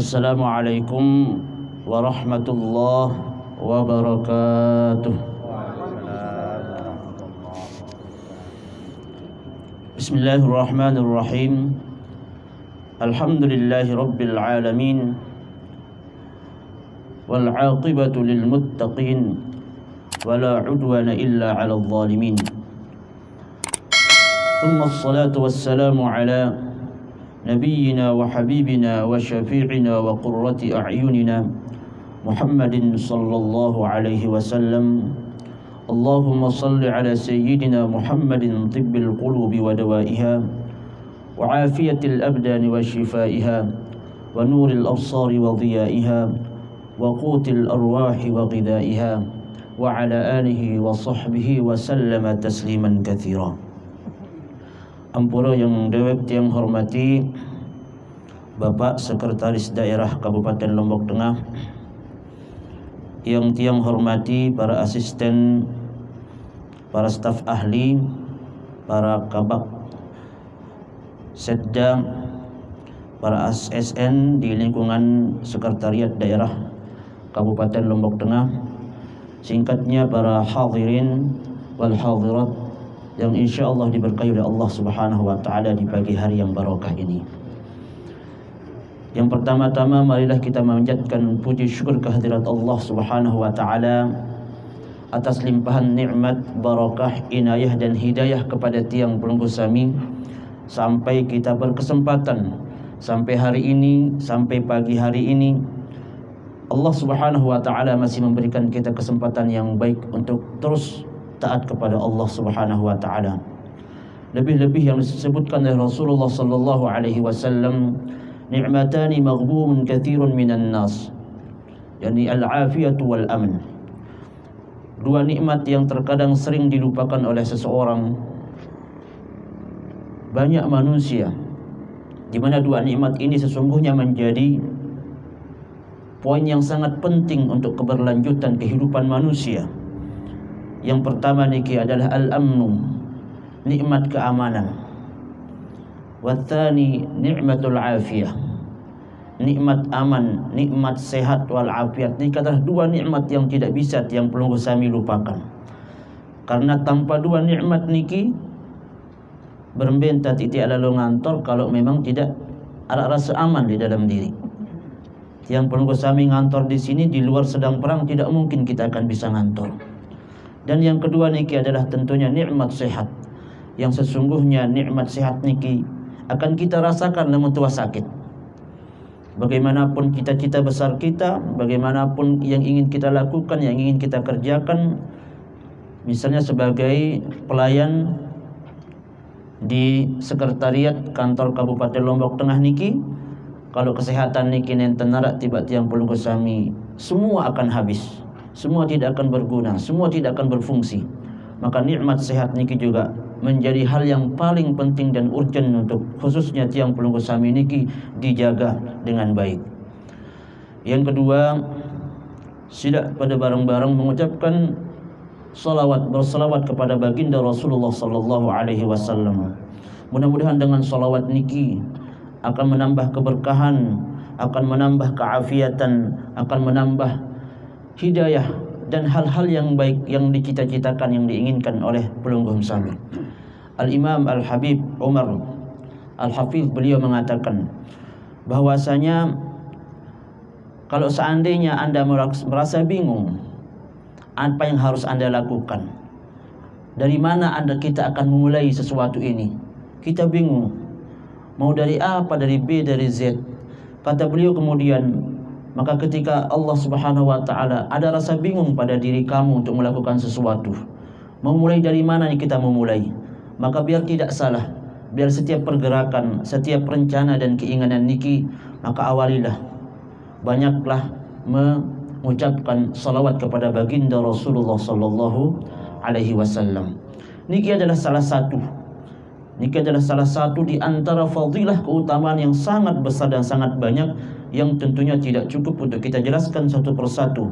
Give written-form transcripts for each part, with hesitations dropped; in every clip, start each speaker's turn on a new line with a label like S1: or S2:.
S1: Assalamualaikum warahmatullahi wabarakatuh. Bismillahirrahmanirrahim. Alhamdulillahi rabbil alamin. Wal 'aqibatu lil muttaqin. Wala 'udwana illa 'alal zalimin. Thumma assalatu wassalamu ala نبينا وحبيبنا وشفيعنا وقرة أعيننا محمد صلى الله عليه وسلم. اللهم صل على سيدنا محمد طب القلوب ودوائها وعافية الأبدان وشفائها ونور الأبصار وضيائها وقوت الأرواح وغذائها وعلى آله وصحبه وسلم تسليما كثيرا. Ampura yang dewek tiang hormati Bapak Sekretaris Daerah Kabupaten Lombok Tengah, yang tiang hormati para asisten, para staf ahli, para kabak Setda, para ASN di lingkungan Sekretariat Daerah Kabupaten Lombok Tengah, singkatnya para hadirin wal hadirat yang insya Allah diberkahi oleh Allah Subhanahu wa Ta'ala di pagi hari yang barokah ini. Yang pertama-tama, marilah kita memanjatkan puji syukur kehadirat Allah Subhanahu wa Ta'ala atas limpahan nikmat, barakah, inayah dan hidayah kepada tiang pelunggu sami, sampai kita berkesempatan sampai hari ini, sampai pagi hari ini Allah Subhanahu wa Ta'ala masih memberikan kita kesempatan yang baik untuk terus taat kepada Allah Subhanahu wa Ta'ala. Lebih-lebih yang disebutkan oleh Rasulullah sallallahu alaihi wasallam, ni'matani maghbumun katsirun minan nas, yakni al-afiyatu wal aman. Dua nikmat yang terkadang sering dilupakan oleh seseorang, banyak manusia, di mana dua nikmat ini sesungguhnya menjadi poin yang sangat penting untuk keberlanjutan kehidupan manusia. Yang pertama niki adalah al-amnu, nikmat keamanan. Watsani ni'matul afiyah, nikmat aman, nikmat sehat wal afiat. Ini adalah dua nikmat yang tidak bisa tiang pelunggu sami lupakan. Karena tanpa dua nikmat niki berbentat titik lalu ngantor kalau memang tidak ada rasa aman di dalam diri. Tiang pelunggu sami ngantor di sini, di luar sedang perang tidak mungkin kita akan bisa ngantor. Dan yang kedua niki adalah tentunya nikmat sehat, yang sesungguhnya nikmat sehat niki akan kita rasakan namun tua sakit. Bagaimanapun cita-cita besar kita, bagaimanapun yang ingin kita lakukan, yang ingin kita kerjakan, misalnya sebagai pelayan di sekretariat kantor Kabupaten Lombok Tengah niki, kalau kesehatan niki nenten narak tiba tiang pelunggu sami, semua akan habis. Semua tidak akan berguna, semua tidak akan berfungsi. Maka nikmat sehat niki juga menjadi hal yang paling penting dan urgent untuk khususnya tiang pelunggu sami niki dijaga dengan baik. Yang kedua, sila pada bareng-bareng mengucapkan bersalawat kepada baginda Rasulullah sallallahu alaihi wasallam. Mudah-mudahan dengan salawat niki akan menambah keberkahan, akan menambah keafiatan, akan menambah hidayah dan hal-hal yang baik yang dicita-citakan, yang diinginkan oleh pelunggu sami. Al-Imam Al-Habib Umar Al-Hafiz, beliau mengatakan bahwasanya kalau seandainya Anda merasa bingung apa yang harus Anda lakukan, dari mana kita akan memulai sesuatu ini, kita bingung mau dari A apa dari B dari Z, kata beliau kemudian, maka ketika Allah Subhanahu wa Ta'ala ada rasa bingung pada diri kamu untuk melakukan sesuatu, mau mulai dari mana kita memulai, maka biar tidak salah, biar setiap pergerakan, setiap rencana dan keinginan niki, maka awalilah, banyaklah mengucapkan salawat kepada baginda Rasulullah sallallahu alaihi wasallam. Niki adalah salah satu di antara fadilah keutamaan yang sangat besar dan sangat banyak, yang tentunya tidak cukup untuk kita jelaskan satu persatu.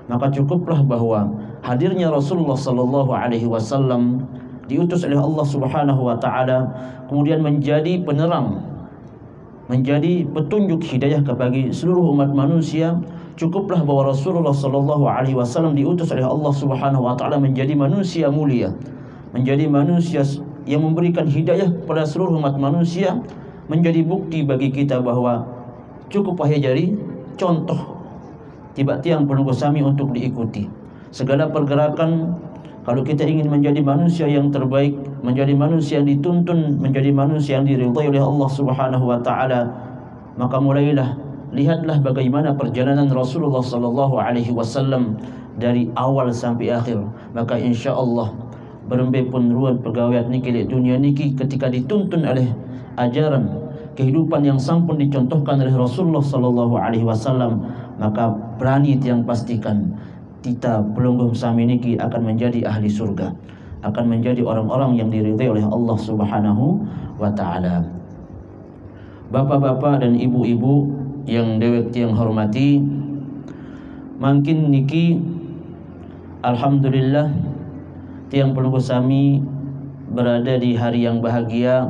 S1: Maka cukuplah bahwa hadirnya Rasulullah sallallahu alaihi wasallam diutus oleh Allah Subhanahu wa taala kemudian menjadi penerang menjadi petunjuk hidayah bagi seluruh umat manusia, cukuplah bahwa Rasulullah sallallahu alaihi wasallam diutus oleh Allah Subhanahu wa taala menjadi manusia mulia, menjadi manusia yang memberikan hidayah kepada seluruh umat manusia, menjadi bukti bagi kita bahwa cukup wahai jadi contoh tiba tiang penunggu sami untuk diikuti. Segala pergerakan, kalau kita ingin menjadi manusia yang terbaik, menjadi manusia yang dituntun, menjadi manusia yang diridhai oleh Allah Subhanahu wa taala, maka mulailah lihatlah bagaimana perjalanan Rasulullah sallallahu alaihi wasallam dari awal sampai akhir. Maka insyaallah berembe pun ruan pegawai niki di dunia niki ketika dituntun oleh ajaran kehidupan yang sampun dicontohkan oleh Rasulullah sallallahu alaihi wasallam, maka berani tiang pastikan kita pelungguh sami niki akan menjadi ahli surga, akan menjadi orang-orang yang diridhai oleh Allah Subhanahu wa taala. Bapak-bapak dan ibu-ibu yang dewek tiang hormati, makin niki alhamdulillah tiang pelungguh sami berada di hari yang bahagia,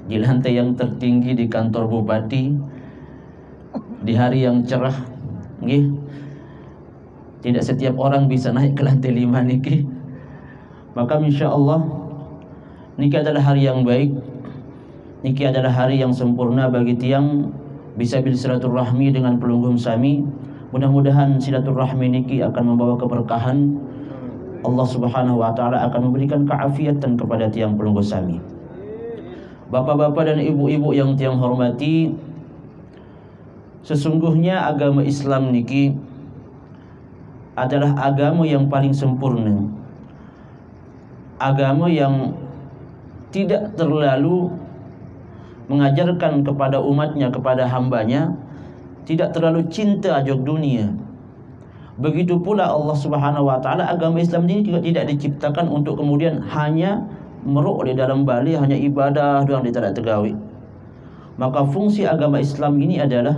S1: di lantai yang tertinggi di kantor bupati, di hari yang cerah, nggih. Tidak setiap orang bisa naik ke lantai 5 niki. Maka insyaallah niki adalah hari yang baik. Niki adalah hari yang sempurna bagi tiang bisa bersilaturahmi dengan pelungguh sami. Mudah-mudahan silaturahmi niki akan membawa keberkahan. Allah Subhanahu wa taala akan memberikan keafiatan kepada tiang pelungguh sami. Bapak-bapak dan ibu-ibu yang tiang hormati, sesungguhnya agama Islam niki adalah agama yang paling sempurna, agama yang tidak terlalu mengajarkan kepada umatnya, kepada hambanya, tidak terlalu cinta ajak dunia. Begitu pula Allah Subhanahu wa taala, agama Islam ini juga tidak diciptakan untuk kemudian hanya meruk di dalam bali, hanya ibadah doang dia tidak tegawi. Maka fungsi agama Islam ini adalah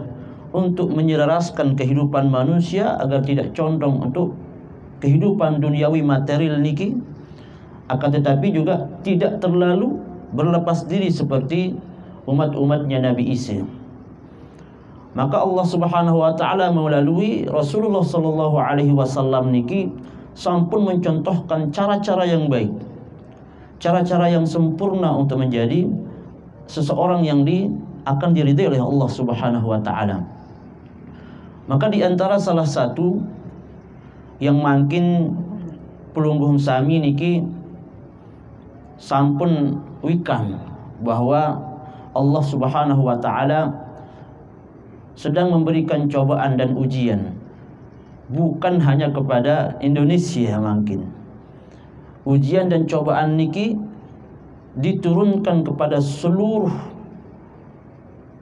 S1: untuk menyelaraskan kehidupan manusia agar tidak condong untuk kehidupan duniawi material niki, akan tetapi juga tidak terlalu berlepas diri seperti umat-umatnya Nabi Isa. Maka Allah Subhanahu wa taala melalui Rasulullah sallallahu alaihi wasallam niki sampun mencontohkan cara-cara yang baik, cara-cara yang sempurna untuk menjadi seseorang yang akan diridhai oleh Allah Subhanahu wa taala. Maka di antara salah satu yang makin pelungguh sami niki sampun wikan bahwa Allah Subhanahu wa taala sedang memberikan cobaan dan ujian bukan hanya kepada Indonesia, mungkin ujian dan cobaan niki diturunkan kepada seluruh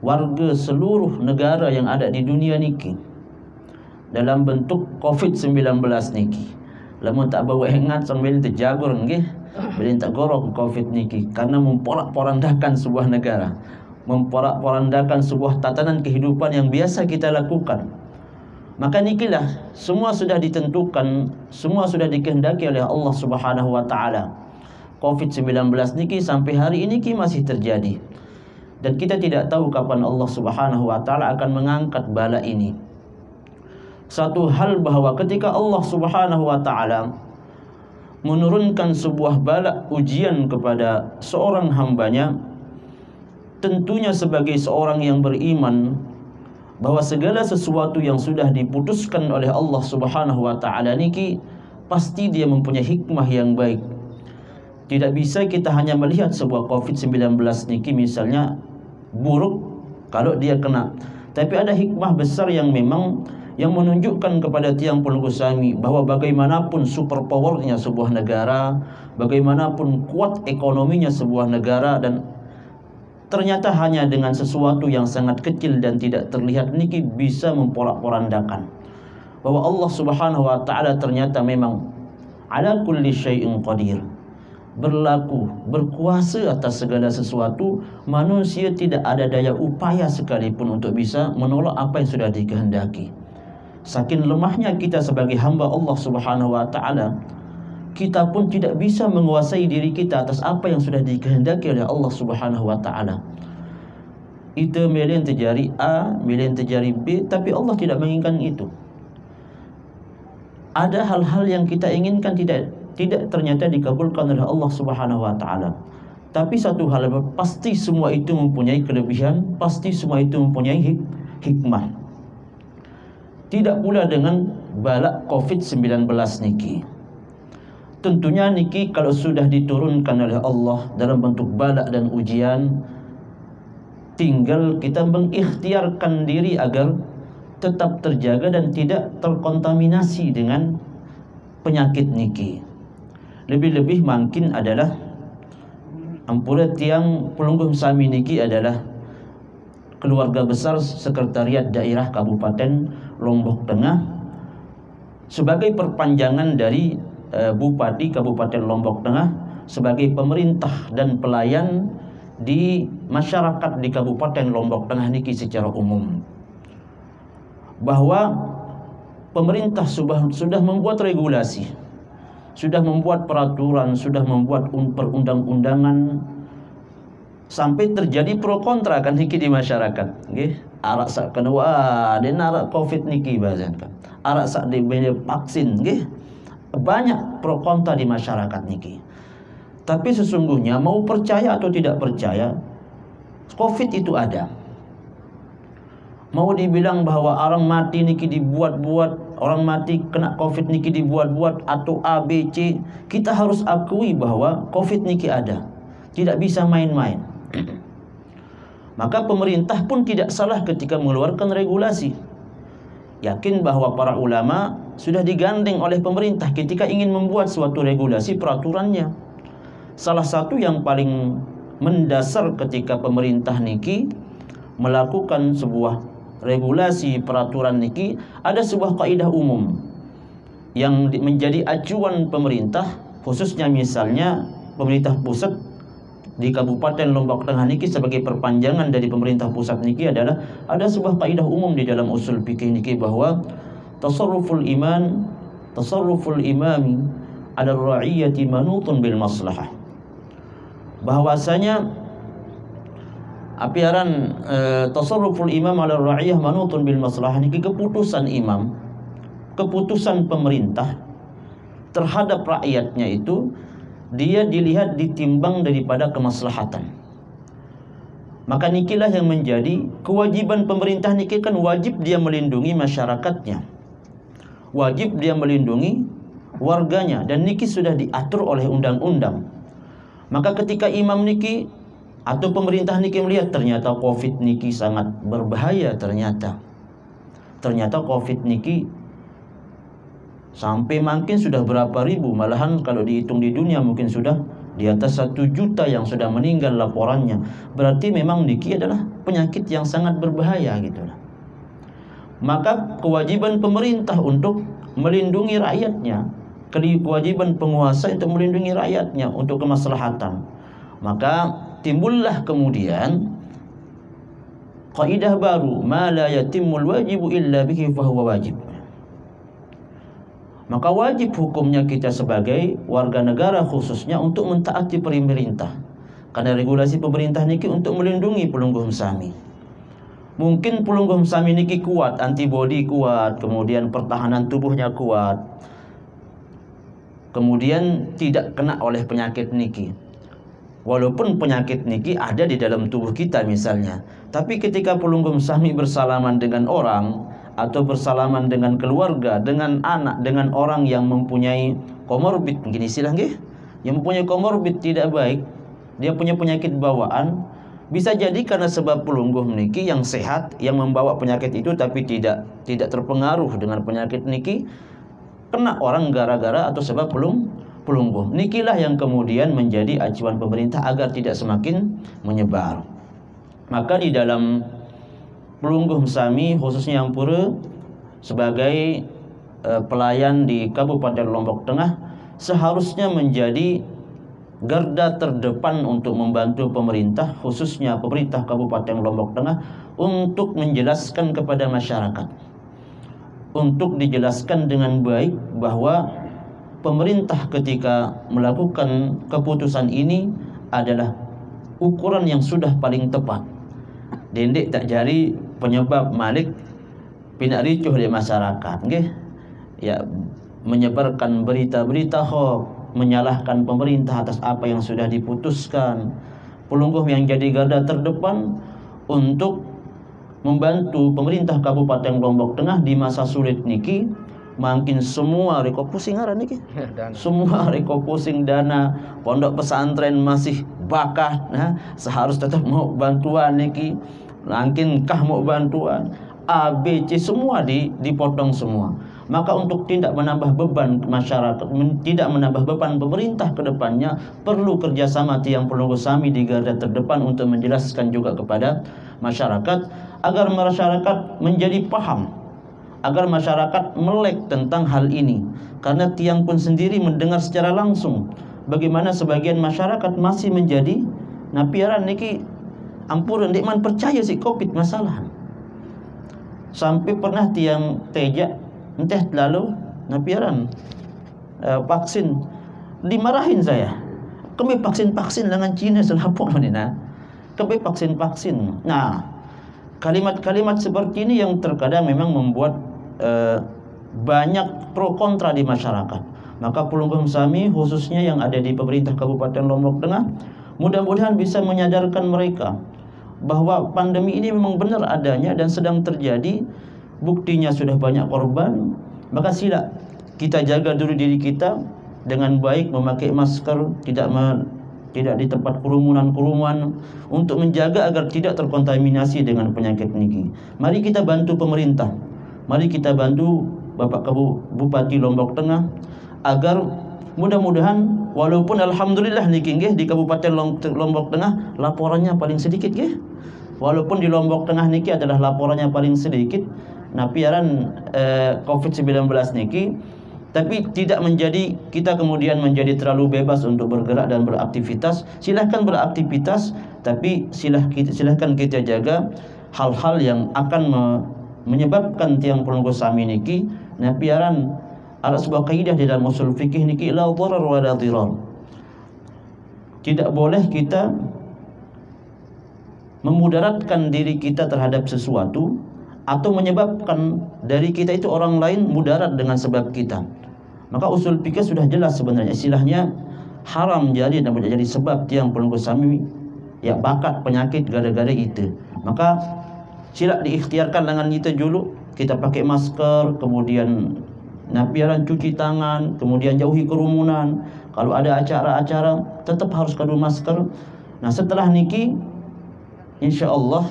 S1: warga seluruh negara yang ada di dunia niki dalam bentuk COVID-19 niki. Lamun tak bawa ingat sambil terjagur nggih, boleh tak gorok COVID niki karena memporak-porandakan sebuah negara, memporak-porandakan sebuah tatanan kehidupan yang biasa kita lakukan. Maka nikilah semua sudah ditentukan, semua sudah dikehendaki oleh Allah Subhanahu wa taala. COVID-19 niki sampai hari ini masih terjadi. Dan kita tidak tahu kapan Allah Subhanahu wa taala akan mengangkat bala ini. Satu hal bahwa ketika Allah Subhanahu wa taala menurunkan sebuah bala ujian kepada seorang hambanya, tentunya sebagai seorang yang beriman bahwa segala sesuatu yang sudah diputuskan oleh Allah Subhanahu wa taala niki pasti dia mempunyai hikmah yang baik. Tidak bisa kita hanya melihat sebuah COVID-19 niki misalnya buruk kalau dia kena, tapi ada hikmah besar yang memang yang menunjukkan kepada tiang pelungguh sami bahwa bagaimanapun super powernya sebuah negara, bagaimanapun kuat ekonominya sebuah negara, dan ternyata hanya dengan sesuatu yang sangat kecil dan tidak terlihat niki bisa memporak-porandakan bahwa Allah Subhanahu wa taala ternyata memang ala kulli syai'in qadir, berlaku, berkuasa atas segala sesuatu. Manusia tidak ada daya upaya sekalipun untuk bisa menolak apa yang sudah dikehendaki. Saking lemahnya kita sebagai hamba Allah Subhanahu wa taala, kita pun tidak bisa menguasai diri kita atas apa yang sudah dikehendaki oleh Allah Subhanahu wa taala. Itu milih terjadi A, milih terjadi B, tapi Allah tidak menginginkan itu. Ada hal-hal yang kita inginkan tidak ternyata dikabulkan oleh Allah Subhanahu wa taala. Tapi satu hal pasti, semua itu mempunyai kelebihan, pasti semua itu mempunyai hikmah. Tidak pula dengan balak COVID-19 niki. Tentunya niki kalau sudah diturunkan oleh Allah dalam bentuk balak dan ujian, tinggal kita mengikhtiarkan diri agar tetap terjaga dan tidak terkontaminasi dengan penyakit niki. Lebih-lebih mungkin adalah ampura tiang pelungguh sami niki adalah keluarga besar sekretariat daerah Kabupaten Lombok Tengah sebagai perpanjangan dari Bupati Kabupaten Lombok Tengah sebagai pemerintah dan pelayan di masyarakat di Kabupaten Lombok Tengah niki secara umum, bahwa pemerintah sudah membuat regulasi, sudah membuat peraturan, sudah membuat perundang-undangan, sampai terjadi pro kontra kan niki di masyarakat. Nggih, arak sak kena wah den arak Covid niki bahasan kan. Arak sak dibeli vaksin nggih. Banyak pro kontra di masyarakat niki. Tapi sesungguhnya mau percaya atau tidak percaya, Covid itu ada. Mau dibilang bahwa orang mati niki dibuat-buat, orang mati kena Covid niki dibuat-buat atau A, B, C, kita harus akui bahwa Covid niki ada. Tidak bisa main-main. Maka pemerintah pun tidak salah ketika mengeluarkan regulasi. Yakin bahwa para ulama sudah digandeng oleh pemerintah ketika ingin membuat suatu regulasi peraturannya. Salah satu yang paling mendasar ketika pemerintah niki melakukan sebuah regulasi peraturan niki, ada sebuah kaidah umum yang menjadi acuan pemerintah, khususnya misalnya pemerintah pusat di Kabupaten Lombok Tengah niki sebagai perpanjangan dari pemerintah pusat niki adalah ada sebuah kaidah umum di dalam usul fikih niki bahwa tasarruful imami ala ra'iyati manutun bil maslahah. Bahwasanya apiaran tasarruful imam ala ra'iyah manutun bil maslahah niki keputusan imam, keputusan pemerintah terhadap rakyatnya itu dia dilihat ditimbang daripada kemaslahatan. Maka nikilah yang menjadi kewajiban pemerintah niki, kan wajib dia melindungi masyarakatnya, wajib dia melindungi warganya, dan niki sudah diatur oleh undang-undang. Maka ketika imam niki atau pemerintah niki melihat ternyata Covid niki sangat berbahaya, ternyata Covid niki sampai makin sudah berapa ribu, malahan kalau dihitung di dunia mungkin sudah di atas 1 juta yang sudah meninggal laporannya. Berarti memang niki adalah penyakit yang sangat berbahaya gitu. Maka kewajiban pemerintah untuk melindungi rakyatnya, kewajiban penguasa untuk melindungi rakyatnya untuk kemaslahatan. Maka timbullah kemudian kaidah baru, ma la yatimmul wajibu illa bihi fahuwa wajib. Maka wajib hukumnya kita sebagai warga negara khususnya untuk mentaati pemerintah. Karena regulasi pemerintah niki untuk melindungi pelungguh sami. Mungkin pelungguh sami niki kuat, antibodi kuat, kemudian pertahanan tubuhnya kuat, kemudian tidak kena oleh penyakit niki. Walaupun penyakit niki ada di dalam tubuh kita misalnya, tapi ketika pelungguh sami bersalaman dengan orang atau bersalaman dengan keluarga, dengan anak, dengan orang yang mempunyai komorbid, mungkin istilah nggih, yang mempunyai komorbid tidak baik, dia punya penyakit bawaan, bisa jadi karena sebab pelungguh niki yang sehat yang membawa penyakit itu tapi tidak terpengaruh dengan penyakit niki, kena orang gara-gara atau sebab pelungguh. Nikilah yang kemudian menjadi acuan pemerintah agar tidak semakin menyebar. Maka di dalam pelungguh sami khususnya yang pura sebagai pelayan di Kabupaten Lombok Tengah seharusnya menjadi garda terdepan untuk membantu pemerintah, khususnya pemerintah Kabupaten Lombok Tengah, untuk menjelaskan kepada masyarakat, untuk dijelaskan dengan baik bahwa pemerintah ketika melakukan keputusan ini adalah ukuran yang sudah paling tepat. Dendek tak jari penyebab Malik pinak ricuh di masyarakat, nggih. Ya, menyebarkan berita-berita hoax, menyalahkan pemerintah atas apa yang sudah diputuskan. Pelungguh yang jadi garda terdepan untuk membantu pemerintah Kabupaten Lombok Tengah di masa sulit niki, makin semua reko pusing ngaran niki. Semua reko pusing dana, pondok pesantren masih bakat, nah, seharus tetap mau bantuan niki. Makin kah mau bantuan, A, B, C semua dipotong semua. Maka untuk tidak menambah beban masyarakat, tidak menambah beban pemerintah ke depannya, perlu kerjasama tiang pelungguh SAMI di garda terdepan untuk menjelaskan juga kepada masyarakat, agar masyarakat menjadi paham, agar masyarakat melek tentang hal ini. Karena tiang pun sendiri mendengar secara langsung bagaimana sebagian masyarakat masih menjadi napiaran niki ampuran dikman percaya si COVID masalah. Sampai pernah tiang tejak entah lalu napiaran vaksin dimarahin saya. Kami vaksin dengan Cina selapuk menina. Kami vaksin. Nah, kalimat-kalimat seperti ini yang terkadang memang membuat banyak pro kontra di masyarakat. Maka pelungguh SAMI khususnya yang ada di pemerintah Kabupaten Lombok Tengah, mudah-mudahan bisa menyadarkan mereka bahwa pandemi ini memang benar adanya dan sedang terjadi. Buktinya sudah banyak korban. Maka sila kita jaga dulu diri kita dengan baik, memakai masker, tidak di tempat kerumunan untuk menjaga agar tidak terkontaminasi dengan penyakit niki. Mari kita bantu pemerintah. Mari kita bantu Bapak Bupati Lombok Tengah agar mudah-mudahan, walaupun alhamdulillah niki nggih di Kabupaten Lombok Tengah laporannya paling sedikit nggih. Walaupun di Lombok Tengah niki adalah laporannya paling sedikit napiaran COVID-19 niki, tapi tidak menjadi kita kemudian menjadi terlalu bebas untuk bergerak dan beraktivitas. Silahkan beraktivitas, tapi silahkan kita jaga hal-hal yang akan menyebabkan tiang pelungguh SAMI niki napiaran ada sebuah kaidah di dalam usul fikih niki, la dharar wa la dhirar. Tidak boleh kita memudaratkan diri kita terhadap sesuatu atau menyebabkan dari kita itu orang lain mudarat dengan sebab kita. Maka usul fikih sudah jelas sebenarnya, istilahnya haram jadi dan menjadi sebab tiang pelungguh SAMI ya bakat penyakit gara-gara itu. Maka sila diikhtiarkan dengan itu dulu, kita pakai masker, kemudian napiaran cuci tangan, kemudian jauhi kerumunan. Kalau ada acara-acara tetap harus kadu masker. Nah, setelah niki insyaallah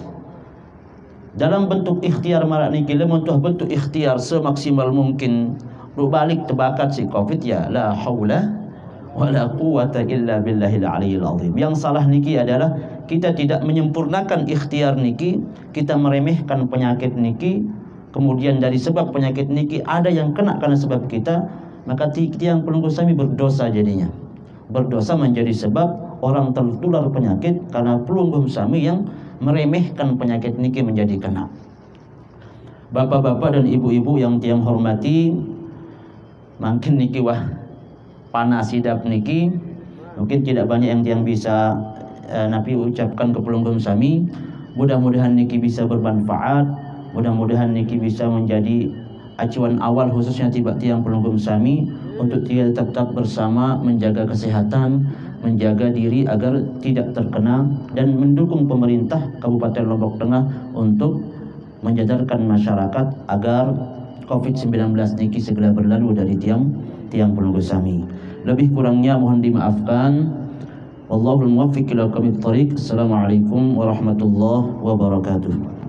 S1: dalam bentuk ikhtiar marak niki lemuntuh bentuk ikhtiar semaksimal mungkin lu balik tebakat si COVID ya la haula wala quwata illa billahil aliyil azim. Yang salah niki adalah kita tidak menyempurnakan ikhtiar niki, kita meremehkan penyakit niki, kemudian dari sebab penyakit niki ada yang kena karena sebab kita, maka tiang pelungguh SAMI berdosa jadinya. Berdosa menjadi sebab orang tertular penyakit karena pelungguh SAMI yang meremehkan penyakit niki menjadi kena. Bapak-bapak dan ibu-ibu yang tiang hormati, makin niki wah panas sidap niki, mungkin tidak banyak yang tiang bisa Nabi ucapkan ke pelungguh SAMI. Mudah-mudahan niki bisa bermanfaat, mudah-mudahan niki bisa menjadi acuan awal khususnya tiang pelungguh SAMI untuk tetap bersama menjaga kesehatan, menjaga diri agar tidak terkena, dan mendukung pemerintah Kabupaten Lombok Tengah untuk menyadarkan masyarakat agar COVID-19 niki segera berlalu dari tiang pelungguh SAMI. Lebih kurangnya mohon dimaafkan. Wallahul muwaffiq ila aqwamit thoriq. Assalamualaikum warahmatullahi wabarakatuh.